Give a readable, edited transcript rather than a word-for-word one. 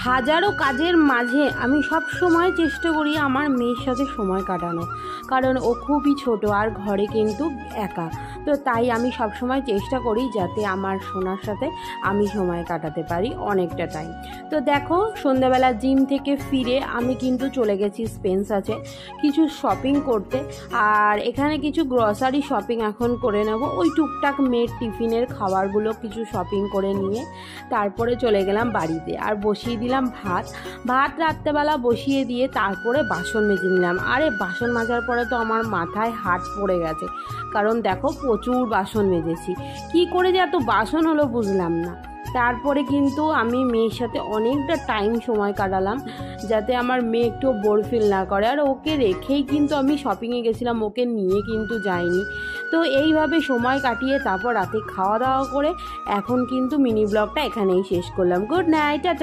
হাজারো কাজের মাঝে আমি সব সময় চেষ্টা করি আমার মেয়ের সাথে সময় কাটানো, কারণ ও খুবই ছোট আর ঘরে কিন্তু একা। তো তাই আমি সব সময় চেষ্টা করি যাতে আমার সোনার সাথে আমি সময় কাটাতে পারি অনেকটা টাইম। তো দেখো, সন্ধ্যাবেলা জিম থেকে ফিরে আমি কিন্তু চলে গেছি স্পেন্সারে কিছু শপিং করতে। আর এখানে কিছু গ্রসারি শপিং এখন করে নেব, ওই টুকটাক মেয়ের টিফিনের খাবারগুলো কিছু শপিং করে নিয়ে তারপরে চলে গেলাম বাড়িতে আর বসিয়ে দিলাম ভাত। রাত্রেবেলা বসিয়ে দিয়ে তারপরে বাসন মেজে নিলাম। আরে বাসন মাজার পরে তো আমার মাথায় হাত পড়ে গেছে, কারণ দেখো প্রচুর বাসন মেজেছি। কি করে যে এত বাসন হলো বুঝলাম না। তারপরে কিন্তু আমি মেয়ের সাথে অনেকটা টাইম সময় কাটালাম, যাতে আমার মেয়ে একটু বোর ফিল না করে। আর ওকে রেখেই কিন্তু আমি শপিংয়ে গেছিলাম, ওকে নিয়ে কিন্তু যাইনি। তো এইভাবে সময় কাটিয়ে তারপর রাতে খাওয়া দাওয়া করে এখন কিন্তু মিনি ব্লগটা এখানেই শেষ করলাম। Good night, tata.